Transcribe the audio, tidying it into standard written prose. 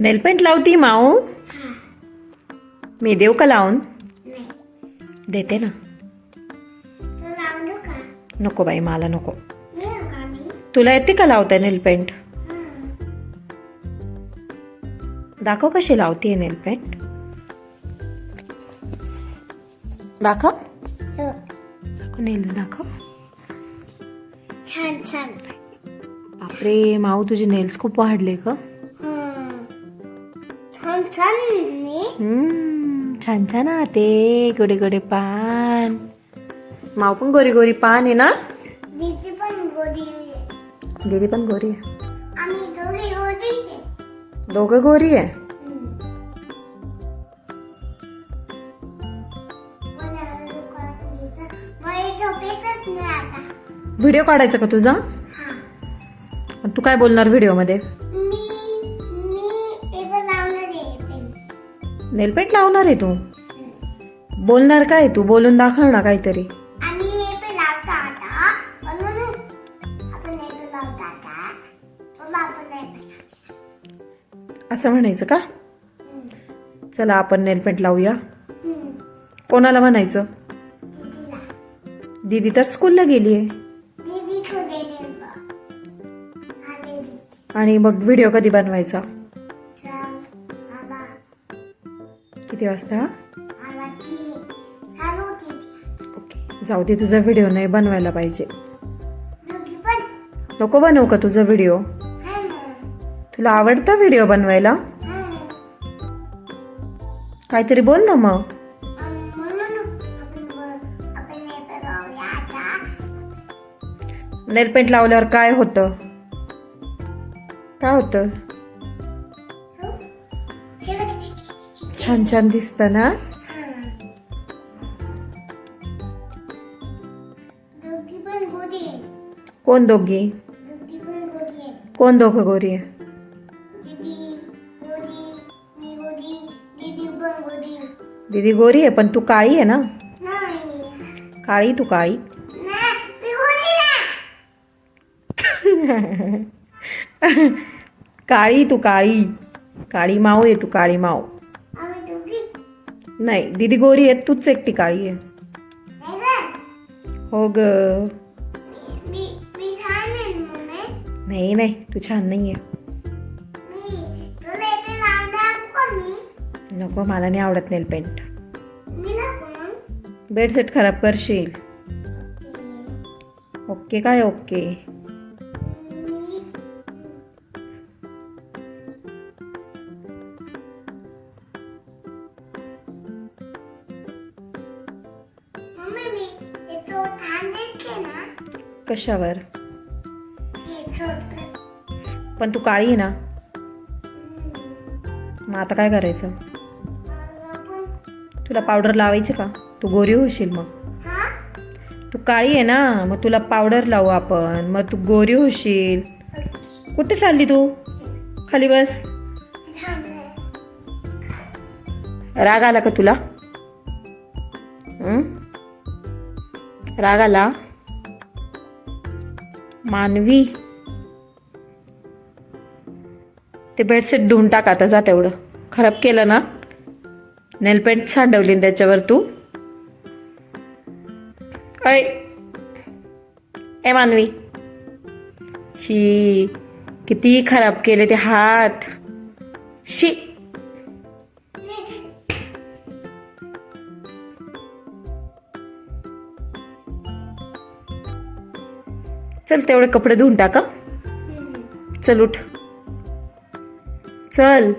Nail paint लावती माऊ. हा. मी देऊ का लावून? नाही. देते ना. तू लावू का? नको बाई, मला नको. मी का मी? तुला येते का लावता नेलपेंट? हा. दाखव कशी लावतीये नेलपेंट. दाखव. हो. दाखव नेल्स दाखव. छान छान. बापरे माऊ, तुझे नेल्स खूप वाढले ग. छान छान मी. छान छान आते. गोडे गोडे पान. माऊ पण गोरी गोरी पान आहे ना. दीदी पण गोरी आहे. दीदी पण गोरी आहे. आम्ही दोघी गोरीच आहे. दोघं गोरी आहे. मला झोपेतच नाही आता. व्हिडिओ काढायचा का तुझा? हा. आणि तू काय बोलणार व्हिडिओ मध्ये? मी टेबल लावणार आहे पेन. नेलपेंट लावणार आहे तू? बोलणार काय तू? बोलून दाखव ना काहीतरी. आम्ही टेबल लावता आता. म्हणून आपण टेबल लावता आता. चला आपण टेबल. असं म्हणायचं का? चला आपण नेलपेंट लावूया. हम्म. कोणाला म्हणायचं? दीदीला. दीदी तर स्कूलला गेली आहे. दीदी तो देईल बा. झाले दीदी. आणि मग व्हिडिओ कधी बनवायचा? चला. किती वाजता? मला ती चालू होती. ओके, जाऊ दे, तुझा व्हिडिओ नाही बनवायला पाहिजे. दोघी पण नको बनवू का तुझा व्हिडिओ? है ना. तुला आवडता व्हिडिओ बनवायला? काहीतरी बोल ना मग. म्हणून आपण टेबल लावूया आता. नेलपेंट लावल्यावर काय होतं? काय होतं? हे बघ. छान छान दिसतं ना. दोघी पण गोरी आहे. कोण दोघी? दोघी पण गोरी आहे. कोण दोघं गोरी आहे? दीदी गोरी, मी गोरी, दीदी पण गोरी. दीदी गोरी आहे पण तू काळी आहे ना. नाही. काळी, तू काळी. नाही, मी गोरी नाही. काळी, तू काळी. काळी माऊ आहे तू, काळी माऊ. आम्ही दोघी. नाही, दीदी गोरी आहे, तूच एकटी काळी आहे. नाही गं. हो ग. मी छान आहे मम्मी. नाही नाही, तू छान नाहीये. मी तुला इथे लावणार का मी? नको, मला नाही आवडत नेलपेंट. मी नको मग. बेडशीट खराब करशील. ओके काय ओके? मी मम्मी मी हे तो छान दिसते ना. कशावर? हे छोटं. पण तू काळी आहे ना. मग आता काय करायचं? आपण तुला पावडर लावायची का? तू गोरी होशील मग. हा. तू काळी आहे ना, मग तुला पावडर लावू आपण, मग तू गोरी होशील. कुठे चालली तू? खाली बस. थांबले. राग आला का तुला? राग आला? मानवी, ते बेडशीट धुवून टाक आता, जा तेवढं. खराब केलं ना. नेलपेंट सांडवली ना त्याच्यावर तू. ऐ ए मानवी, शी, किती खराब केले ते हात. शी. चल तेवढे कपडे धुवून टाका. चल उठ. चल.